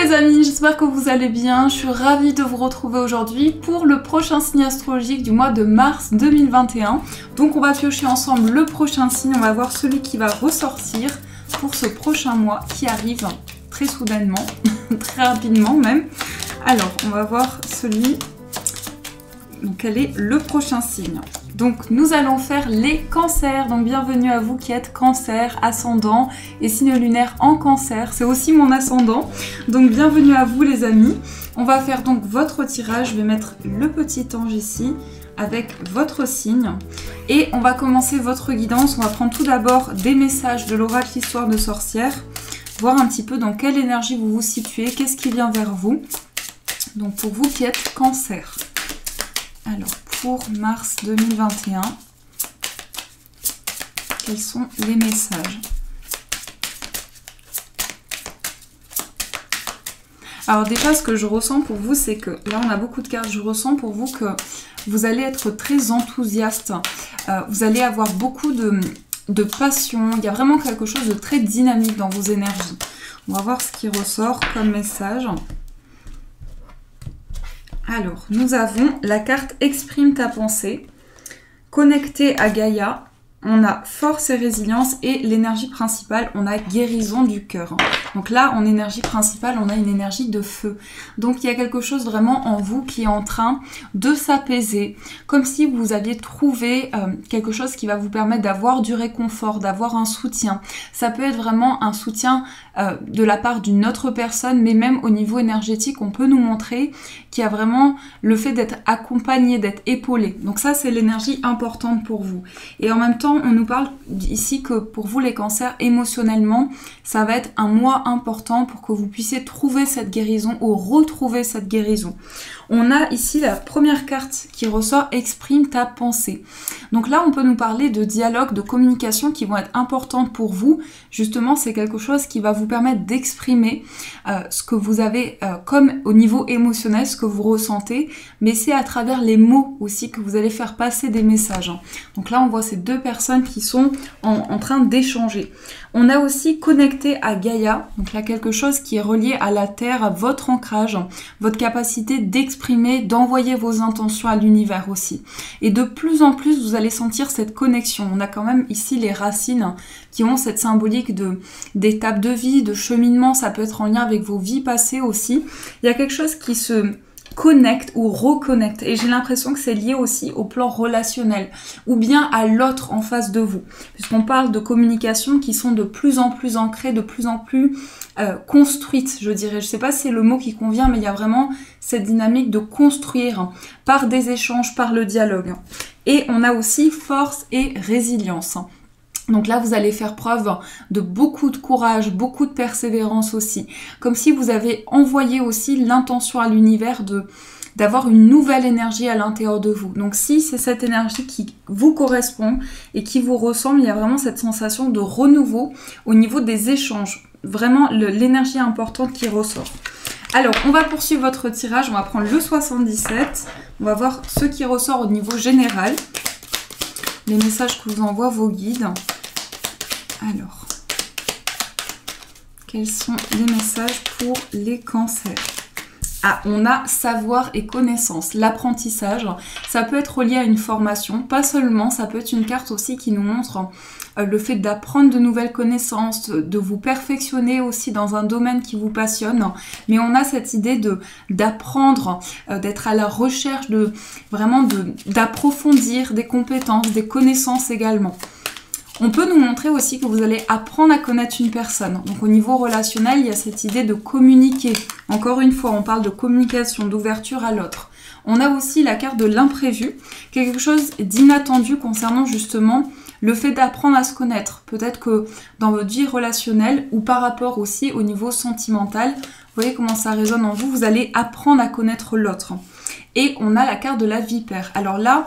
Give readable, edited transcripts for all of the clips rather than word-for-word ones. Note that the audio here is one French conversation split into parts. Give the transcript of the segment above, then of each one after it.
les amis, j'espère que vous allez bien. Je suis ravie de vous retrouver aujourd'hui pour le prochain signe astrologique du mois de mars 2021. Donc on va piocher ensemble le prochain signe, on va voir celui qui va ressortir pour ce prochain mois qui arrive très soudainement, très rapidement même. Alors on va voir celui, donc quel est le prochain signe. Donc nous allons faire les cancers, donc bienvenue à vous qui êtes cancer, ascendant et signe lunaire en cancer, c'est aussi mon ascendant, donc bienvenue à vous les amis. On va faire donc votre tirage, je vais mettre le petit ange ici avec votre signe et on va commencer votre guidance. On va prendre tout d'abord des messages de l'oracle Histoire de sorcière, voir un petit peu dans quelle énergie vous vous situez, qu'est-ce qui vient vers vous. Donc pour vous qui êtes cancer. Alors, pour mars 2021, quels sont les messages? Alors déjà, ce que je ressens pour vous, c'est que, là on a beaucoup de cartes, je ressens pour vous que vous allez être très enthousiaste, vous allez avoir beaucoup de passion, il y a vraiment quelque chose de très dynamique dans vos énergies. On va voir ce qui ressort comme message. Alors, nous avons la carte Exprime ta pensée, connectée à Gaïa, on a force et résilience et l'énergie principale, on a guérison du cœur. Donc là, en énergie principale, on a une énergie de feu. Donc il y a quelque chose vraiment en vous qui est en train de s'apaiser, comme si vous aviez trouvé quelque chose qui va vous permettre d'avoir du réconfort, d'avoir un soutien. Ça peut être vraiment un soutien de la part d'une autre personne, mais même au niveau énergétique, on peut nous montrer qu'il y a vraiment le fait d'être accompagné, d'être épaulé. Donc ça, c'est l'énergie importante pour vous. Et en même temps, on nous parle ici que pour vous les cancers, émotionnellement, ça va être un mois important pour que vous puissiez trouver cette guérison ou retrouver cette guérison. On a ici la première carte qui ressort, exprime ta pensée. Donc là, on peut nous parler de dialogue, de communication qui vont être importantes pour vous. Justement, c'est quelque chose qui va vous permettre d'exprimer ce que vous avez comme au niveau émotionnel, ce que vous ressentez, mais c'est à travers les mots aussi que vous allez faire passer des messages. Donc là, on voit ces deux personnes qui sont en train d'échanger. On a aussi connecté à Gaïa, donc là quelque chose qui est relié à la terre, à votre ancrage, votre capacité d'exprimer, d'envoyer vos intentions à l'univers aussi. Et de plus en plus, vous allez sentir cette connexion. On a quand même ici les racines qui ont cette symbolique d'étapes de vie, de cheminement. Ça peut être en lien avec vos vies passées aussi. Il y a quelque chose qui se connecte ou reconnecte et j'ai l'impression que c'est lié aussi au plan relationnel ou bien à l'autre en face de vous, puisqu'on parle de communication qui sont de plus en plus ancrées, de plus en plus construites, je dirais. Je sais pas si c'est le mot qui convient, mais il y a vraiment cette dynamique de construire par des échanges, par le dialogue. Et on a aussi force et résilience. Donc là, vous allez faire preuve de beaucoup de courage, beaucoup de persévérance aussi. Comme si vous avez envoyé aussi l'intention à l'univers d'avoir une nouvelle énergie à l'intérieur de vous. Donc si c'est cette énergie qui vous correspond et qui vous ressemble, il y a vraiment cette sensation de renouveau au niveau des échanges. Vraiment l'énergie importante qui ressort. Alors, on va poursuivre votre tirage. On va prendre le 77. On va voir ce qui ressort au niveau général. Les messages que vous envoient vos guides. Alors, quels sont les messages pour les cancers? Ah, on a savoir et connaissance, l'apprentissage. Ça peut être relié à une formation, pas seulement, ça peut être une carte aussi qui nous montre le fait d'apprendre de nouvelles connaissances, de vous perfectionner aussi dans un domaine qui vous passionne. Mais on a cette idée d'apprendre, d'être à la recherche d'approfondir des compétences, des connaissances également. On peut nous montrer aussi que vous allez apprendre à connaître une personne. Donc au niveau relationnel, il y a cette idée de communiquer. Encore une fois, on parle de communication, d'ouverture à l'autre. On a aussi la carte de l'imprévu, quelque chose d'inattendu concernant justement le fait d'apprendre à se connaître. Peut-être que dans votre vie relationnelle ou par rapport aussi au niveau sentimental, vous voyez comment ça résonne en vous, vous allez apprendre à connaître l'autre. Et on a la carte de la vipère. Alors là,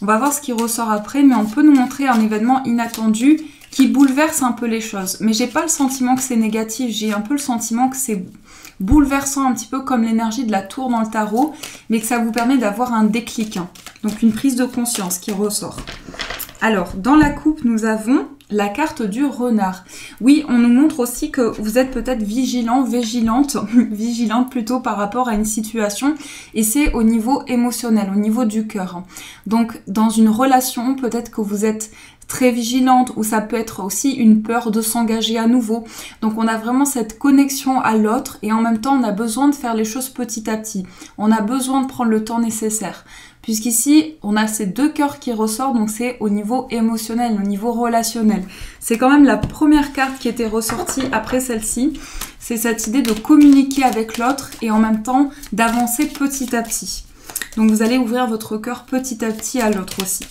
on va voir ce qui ressort après, mais on peut nous montrer un événement inattendu qui bouleverse un peu les choses. Mais j'ai pas le sentiment que c'est négatif, j'ai un peu le sentiment que c'est bouleversant, un petit peu comme l'énergie de la tour dans le tarot, mais que ça vous permet d'avoir un déclic. Donc une prise de conscience qui ressort. Alors, dans la coupe, nous avons la carte du renard. Oui, on nous montre aussi que vous êtes peut-être vigilante plutôt par rapport à une situation, et c'est au niveau émotionnel, au niveau du cœur. Donc dans une relation, peut-être que vous êtes très vigilante, ou ça peut être aussi une peur de s'engager à nouveau. Donc on a vraiment cette connexion à l'autre, et en même temps on a besoin de faire les choses petit à petit. On a besoin de prendre le temps nécessaire. Puisqu'ici, on a ces deux cœurs qui ressortent, donc c'est au niveau émotionnel, au niveau relationnel. C'est quand même la première carte qui était ressortie après celle-ci. C'est cette idée de communiquer avec l'autre et en même temps d'avancer petit à petit. Donc vous allez ouvrir votre cœur petit à petit à l'autre aussi.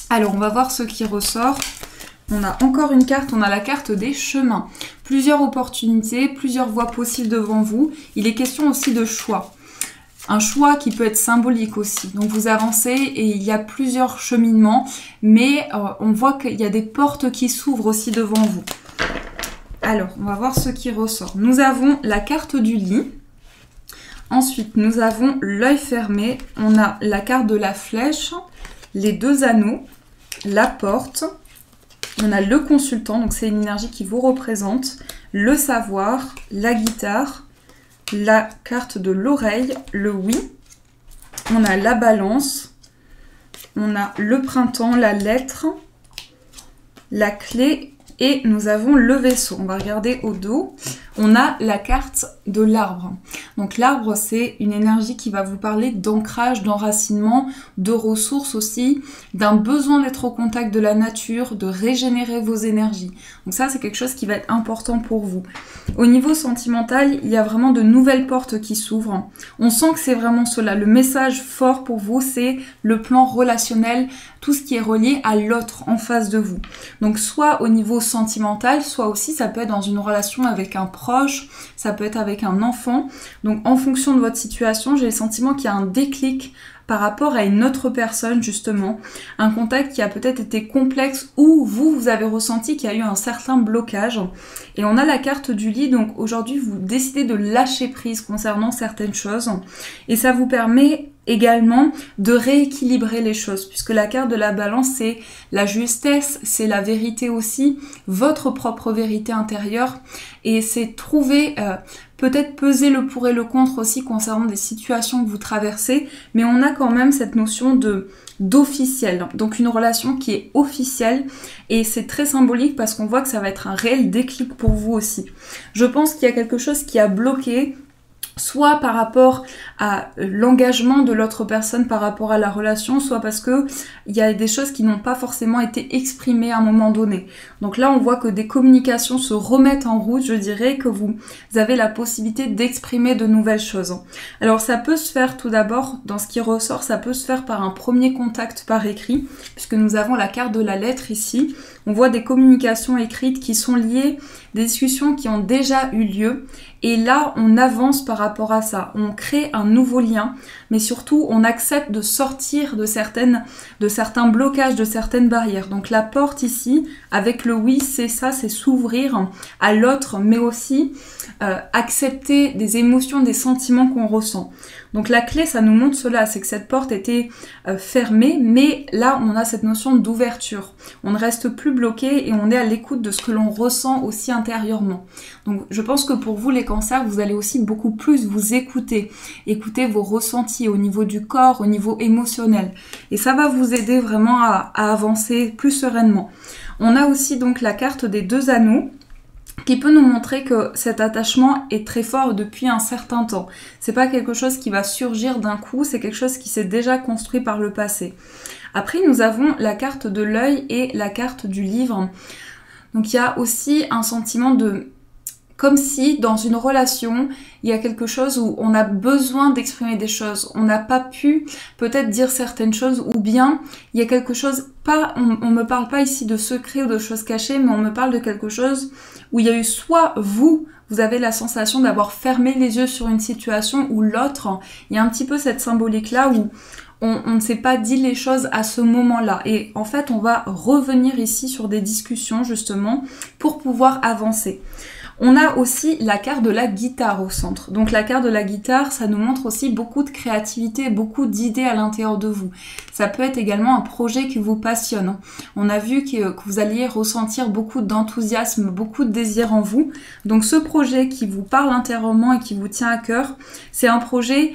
Alors, on va voir ce qui ressort. On a encore une carte, on a la carte des chemins. Plusieurs opportunités, plusieurs voies possibles devant vous. Il est question aussi de choix. Un choix qui peut être symbolique aussi. Donc vous avancez et il y a plusieurs cheminements, mais on voit qu'il y a des portes qui s'ouvrent aussi devant vous. Alors, on va voir ce qui ressort. Nous avons la carte du lit. Ensuite, nous avons l'œil fermé. On a la carte de la flèche, les deux anneaux, la porte. On a le consultant, donc c'est une énergie qui vous représente. Le savoir, la guitare. La carte de l'oreille, le oui, on a la balance, on a le printemps, la lettre, la clé et nous avons le vaisseau. On va regarder au dos. On a la carte de l'arbre. Donc l'arbre, c'est une énergie qui va vous parler d'ancrage, d'enracinement, de ressources aussi, d'un besoin d'être au contact de la nature, de régénérer vos énergies. Donc ça, c'est quelque chose qui va être important pour vous. Au niveau sentimental, il y a vraiment de nouvelles portes qui s'ouvrent. On sent que c'est vraiment cela. Le message fort pour vous, c'est le plan relationnel, tout ce qui est relié à l'autre en face de vous. Donc soit au niveau sentimental, soit aussi ça peut être dans une relation avec un proche, ça peut être avec un enfant. Donc en fonction de votre situation, j'ai le sentiment qu'il y a un déclic par rapport à une autre personne justement, un contact qui a peut-être été complexe ou vous avez ressenti qu'il y a eu un certain blocage. Et on a la carte du lit, donc aujourd'hui vous décidez de lâcher prise concernant certaines choses et ça vous permet également de rééquilibrer les choses, puisque la carte de la balance, c'est la justesse, c'est la vérité aussi, votre propre vérité intérieure, et c'est trouver, peut-être peser le pour et le contre aussi concernant des situations que vous traversez, mais on a quand même cette notion d'officiel, donc une relation qui est officielle, et c'est très symbolique parce qu'on voit que ça va être un réel déclic pour vous aussi. Je pense qu'il y a quelque chose qui a bloqué, soit par rapport à l'engagement de l'autre personne par rapport à la relation, soit parce que il y a des choses qui n'ont pas forcément été exprimées à un moment donné. Donc là, on voit que des communications se remettent en route, je dirais que vous avez la possibilité d'exprimer de nouvelles choses. Alors ça peut se faire tout d'abord, dans ce qui ressort, ça peut se faire par un premier contact par écrit, puisque nous avons la carte de la lettre ici. On voit des communications écrites qui sont liées, des discussions qui ont déjà eu lieu, et là, on avance par rapport à ça. On crée un nouveau lien, mais surtout, on accepte de sortir de certains blocages, de certaines barrières. Donc la porte ici, avec le oui, c'est ça, c'est s'ouvrir à l'autre, mais aussi accepter des émotions, des sentiments qu'on ressent. Donc la clé, ça nous montre cela, c'est que cette porte était fermée, mais là, on a cette notion d'ouverture. On ne reste plus bloqué et on est à l'écoute de ce que l'on ressent aussi intérieurement. Donc je pense que pour vous, les cancers, vous allez aussi beaucoup plus vous écouter vos ressentis au niveau du corps, au niveau émotionnel. Et ça va vous aider vraiment à avancer plus sereinement. On a aussi donc la carte des deux anneaux, qui peut nous montrer que cet attachement est très fort depuis un certain temps. C'est pas quelque chose qui va surgir d'un coup, c'est quelque chose qui s'est déjà construit par le passé. Après, nous avons la carte de l'œil et la carte du livre. Donc il y a aussi un sentiment de... Comme si dans une relation, il y a quelque chose où on a besoin d'exprimer des choses. On n'a pas pu peut-être dire certaines choses, ou bien il y a quelque chose, on me parle pas ici de secrets ou de choses cachées, mais on me parle de quelque chose où il y a eu soit vous avez la sensation d'avoir fermé les yeux sur une situation, ou l'autre, il y a un petit peu cette symbolique-là où on ne s'est pas dit les choses à ce moment-là. Et en fait, on va revenir ici sur des discussions justement pour pouvoir avancer. On a aussi la carte de la guitare au centre. Donc la carte de la guitare, ça nous montre aussi beaucoup de créativité, beaucoup d'idées à l'intérieur de vous. Ça peut être également un projet qui vous passionne. On a vu que vous alliez ressentir beaucoup d'enthousiasme, beaucoup de désir en vous. Donc ce projet qui vous parle intérieurement et qui vous tient à cœur, c'est un projet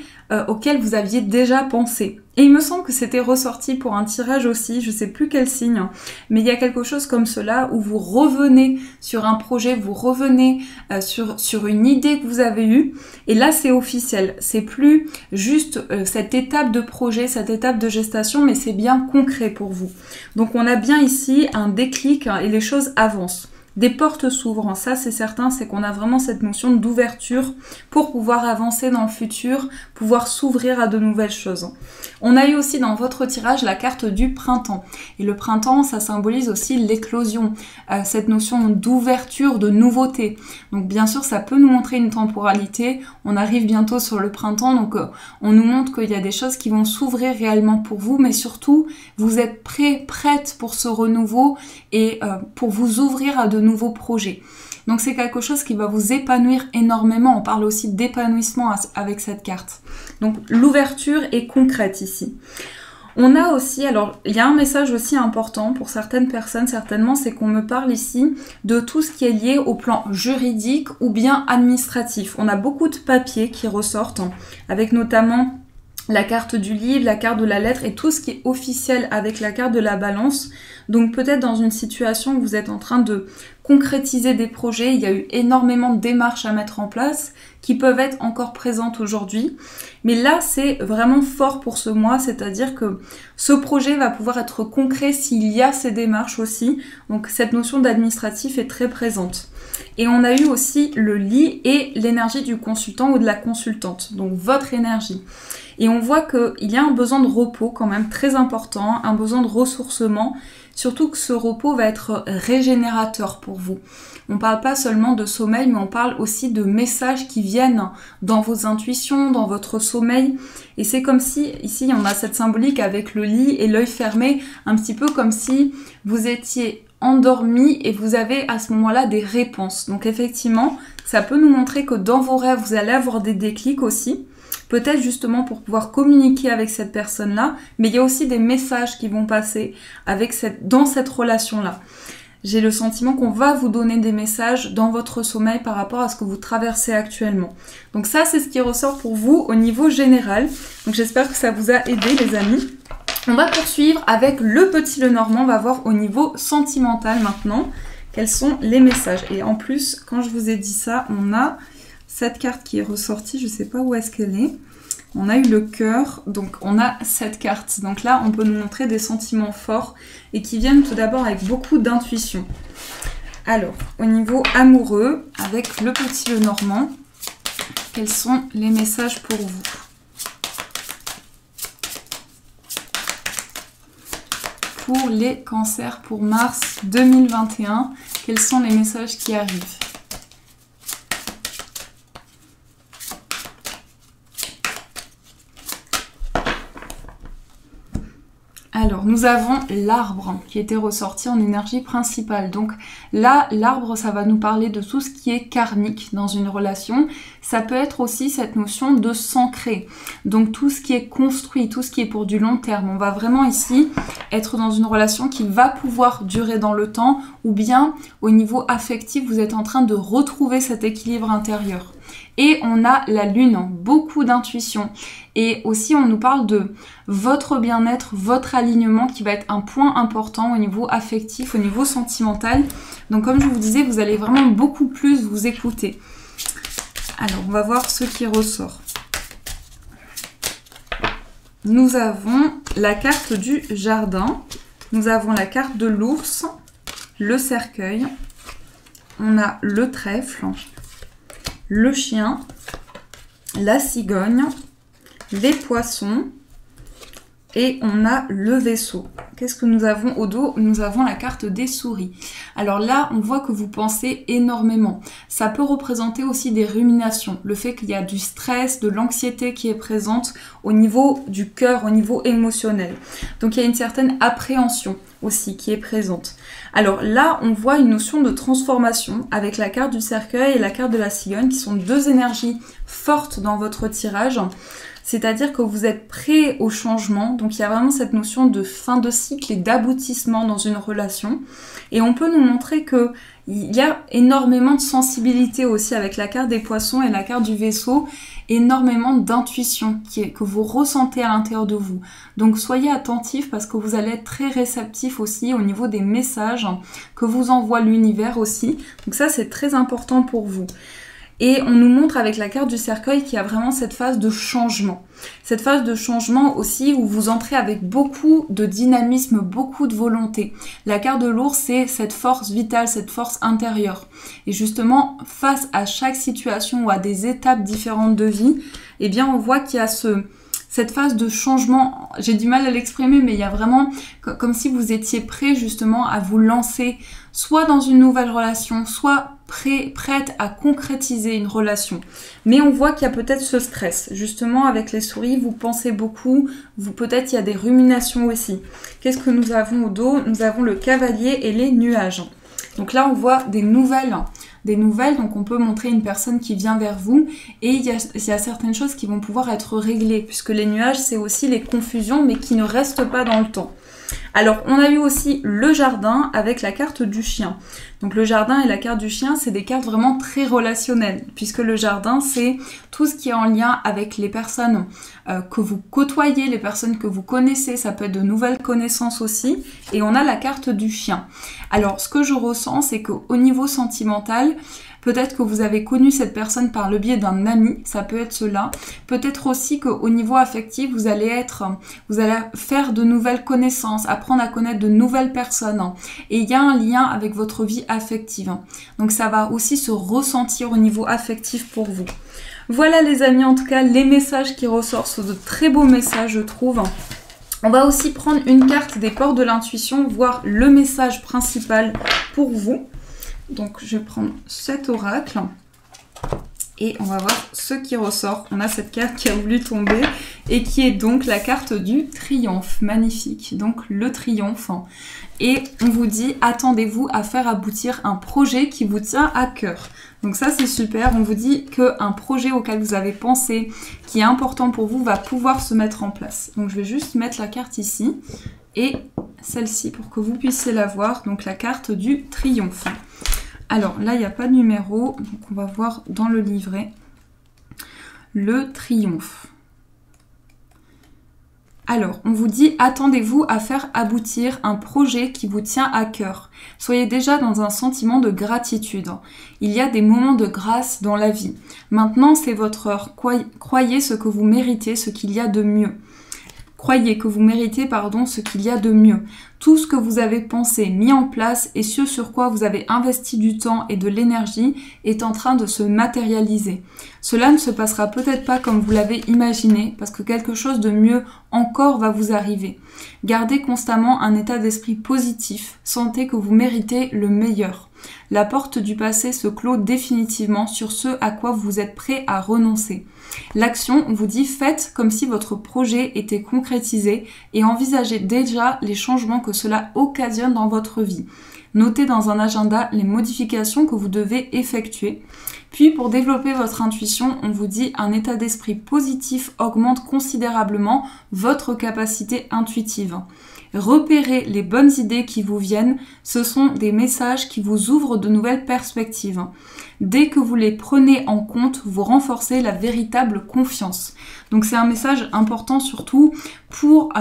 auquel vous aviez déjà pensé. Et il me semble que c'était ressorti pour un tirage aussi, je sais plus quel signe, mais il y a quelque chose comme cela où vous revenez sur un projet, vous revenez sur une idée que vous avez eue, et là c'est officiel, c'est plus juste cette étape de projet, cette étape de gestation, mais c'est bien concret pour vous. Donc on a bien ici un déclic et les choses avancent. Des portes s'ouvrent, ça c'est certain, c'est qu'on a vraiment cette notion d'ouverture pour pouvoir avancer dans le futur, pouvoir s'ouvrir à de nouvelles choses. On a eu aussi dans votre tirage la carte du printemps. Et le printemps, ça symbolise aussi l'éclosion, cette notion d'ouverture, de nouveauté. Donc bien sûr, ça peut nous montrer une temporalité. On arrive bientôt sur le printemps, donc on nous montre qu'il y a des choses qui vont s'ouvrir réellement pour vous, mais surtout, vous êtes prête pour ce renouveau et pour vous ouvrir à de nouveaux projets. Donc c'est quelque chose qui va vous épanouir énormément. On parle aussi d'épanouissement avec cette carte. Donc l'ouverture est concrète ici. On a aussi, alors il y a un message aussi important pour certaines personnes certainement, c'est qu'on me parle ici de tout ce qui est lié au plan juridique ou bien administratif. On a beaucoup de papiers qui ressortent, avec notamment la carte du livre, la carte de la lettre et tout ce qui est officiel avec la carte de la balance. Donc peut-être dans une situation où vous êtes en train de concrétiser des projets, il y a eu énormément de démarches à mettre en place qui peuvent être encore présentes aujourd'hui. Mais là, c'est vraiment fort pour ce mois, c'est-à-dire que ce projet va pouvoir être concret s'il y a ces démarches aussi. Donc cette notion d'administratif est très présente. Et on a eu aussi le lit et l'énergie du consultant ou de la consultante, donc votre énergie. Et on voit qu'il y a un besoin de repos quand même très important, un besoin de ressourcement, surtout que ce repos va être régénérateur pour vous. On ne parle pas seulement de sommeil, mais on parle aussi de messages qui viennent dans vos intuitions, dans votre sommeil. Et c'est comme si, ici, on a cette symbolique avec le lit et l'œil fermé, un petit peu comme si vous étiez endormi et vous avez à ce moment-là des réponses. Donc effectivement, ça peut nous montrer que dans vos rêves, vous allez avoir des déclics aussi. Peut-être justement pour pouvoir communiquer avec cette personne-là, mais il y a aussi des messages qui vont passer dans cette relation-là. J'ai le sentiment qu'on va vous donner des messages dans votre sommeil par rapport à ce que vous traversez actuellement. Donc ça, c'est ce qui ressort pour vous au niveau général. Donc j'espère que ça vous a aidé, les amis. On va poursuivre avec le petit Lenormand. On va voir au niveau sentimental maintenant quels sont les messages. Et en plus, quand je vous ai dit ça, on a cette carte qui est ressortie, je ne sais pas où est-ce qu'elle est. On a eu le cœur, donc on a cette carte. Donc là, on peut nous montrer des sentiments forts et qui viennent tout d'abord avec beaucoup d'intuition. Alors, au niveau amoureux, avec le petit Lenormand, quels sont les messages pour vous? Pour les cancers, pour mars 2021, quels sont les messages qui arrivent? Alors, nous avons l'arbre qui était ressorti en énergie principale. Donc là, l'arbre, ça va nous parler de tout ce qui est karmique dans une relation. Ça peut être aussi cette notion de s'ancrer. Donc tout ce qui est construit, tout ce qui est pour du long terme. On va vraiment ici être dans une relation qui va pouvoir durer dans le temps, ou bien au niveau affectif, vous êtes en train de retrouver cet équilibre intérieur. Et on a la lune, beaucoup d'intuition. Et aussi, on nous parle de votre bien-être, votre alignement qui va être un point important au niveau affectif, au niveau sentimental. Donc comme je vous disais, vous allez vraiment beaucoup plus vous écouter. Alors, on va voir ce qui ressort. Nous avons la carte du jardin. Nous avons la carte de l'ours, le cercueil. On a le trèfle, le chien, la cigogne, les poissons et on a le vaisseau. Qu'est-ce que nous avons au dos? Nous avons la carte des souris. Alors là, on voit que vous pensez énormément. Ça peut représenter aussi des ruminations. Le fait qu'il y a du stress, de l'anxiété qui est présente au niveau du cœur, au niveau émotionnel. Donc il y a une certaine appréhension. aussi qui est présente. Alors là, on voit une notion de transformation avec la carte du cercueil et la carte de la cigogne qui sont deux énergies fortes dans votre tirage. C'est-à-dire que vous êtes prêt au changement. Donc il y a vraiment cette notion de fin de cycle et d'aboutissement dans une relation. Et on peut nous montrer que il y a énormément de sensibilité aussi avec la carte des poissons et la carte du vaisseau, énormément d'intuition que vous ressentez à l'intérieur de vous. Donc soyez attentifs parce que vous allez être très réceptifs aussi au niveau des messages que vous envoie l'univers aussi. Donc ça c'est très important pour vous. Et on nous montre avec la carte du cercueil qu'il y a vraiment cette phase de changement. Cette phase de changement aussi où vous entrez avec beaucoup de dynamisme, beaucoup de volonté. La carte de l'ours, c'est cette force vitale, cette force intérieure. Et justement, face à chaque situation ou à des étapes différentes de vie, eh bien on voit qu'il y a cette phase de changement, j'ai du mal à l'exprimer, mais il y a vraiment comme si vous étiez prêt justement à vous lancer soit dans une nouvelle relation, soit prête à concrétiser une relation. Mais on voit qu'il y a peut-être ce stress. Justement, avec les souris, vous pensez beaucoup, peut-être il y a des ruminations aussi. Qu'est-ce que nous avons au dos? Nous avons le cavalier et les nuages. Donc là, on voit des nouvelles, donc on peut montrer une personne qui vient vers vous et il y a certaines choses qui vont pouvoir être réglées puisque les nuages, c'est aussi les confusions mais qui ne restent pas dans le temps. Alors, on a eu aussi le jardin avec la carte du chien. Donc le jardin et la carte du chien, c'est des cartes vraiment très relationnelles, puisque le jardin, c'est tout ce qui est en lien avec les personnes que vous côtoyez, les personnes que vous connaissez, ça peut être de nouvelles connaissances aussi, et on a la carte du chien. Alors, ce que je ressens, c'est qu'au niveau sentimental, peut-être que vous avez connu cette personne par le biais d'un ami, ça peut être cela. Peut-être aussi qu'au niveau affectif, vous allez faire de nouvelles connaissances, apprendre à connaître de nouvelles personnes. Et il y a un lien avec votre vie affective. Donc ça va aussi se ressentir au niveau affectif pour vous. Voilà les amis, en tout cas, les messages qui ressortent sont de très beaux messages, je trouve. On va aussi prendre une carte des portes de l'intuition, voir le message principal pour vous. Donc je vais prendre cet oracle et on va voir ce qui ressort. On a cette carte qui a voulu tomber et qui est donc la carte du triomphe. Magnifique, donc le triomphe. Et on vous dit, attendez-vous à faire aboutir un projet qui vous tient à cœur. Donc ça c'est super, on vous dit qu'un projet auquel vous avez pensé, qui est important pour vous, va pouvoir se mettre en place. Donc je vais juste mettre la carte ici et celle-ci pour que vous puissiez la voir, donc la carte du triomphe. Alors là, il n'y a pas de numéro, donc on va voir dans le livret. Le triomphe. Alors, on vous dit, attendez-vous à faire aboutir un projet qui vous tient à cœur. Soyez déjà dans un sentiment de gratitude. Il y a des moments de grâce dans la vie. Maintenant, c'est votre heure. Croyez ce que vous méritez, ce qu'il y a de mieux. Croyez que vous méritez, ce qu'il y a de mieux. Tout ce que vous avez pensé, mis en place et ce sur quoi vous avez investi du temps et de l'énergie est en train de se matérialiser. Cela ne se passera peut-être pas comme vous l'avez imaginé parce que quelque chose de mieux encore va vous arriver. Gardez constamment un état d'esprit positif. Sentez que vous méritez le meilleur. La porte du passé se clôt définitivement sur ce à quoi vous êtes prêt à renoncer. L'action, on vous dit, faites comme si votre projet était concrétisé et envisagez déjà les changements que cela occasionne dans votre vie. Notez dans un agenda les modifications que vous devez effectuer. Puis pour développer votre intuition, on vous dit un état d'esprit positif augmente considérablement votre capacité intuitive. Repérez les bonnes idées qui vous viennent, ce sont des messages qui vous ouvrent de nouvelles perspectives. Dès que vous les prenez en compte, vous renforcez la véritable confiance. Donc c'est un message important surtout pour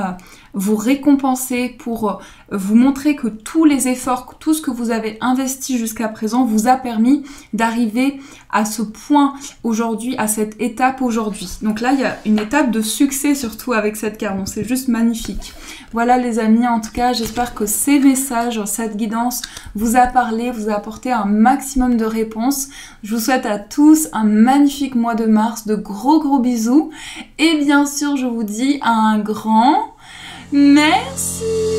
vous récompenser, pour vous montrer que tous les efforts, tout ce que vous avez investi jusqu'à présent vous a permis d'arriver à ce point aujourd'hui, à cette étape aujourd'hui. Donc là, il y a une étape de succès surtout avec cette carte, donc c'est juste magnifique. Voilà les amis, en tout cas, j'espère que ces messages, cette guidance vous a parlé, vous a apporté un maximum de réponses. Je vous souhaite à tous un magnifique mois de mars, de gros bisous. Et bien sûr, je vous dis un grand merci.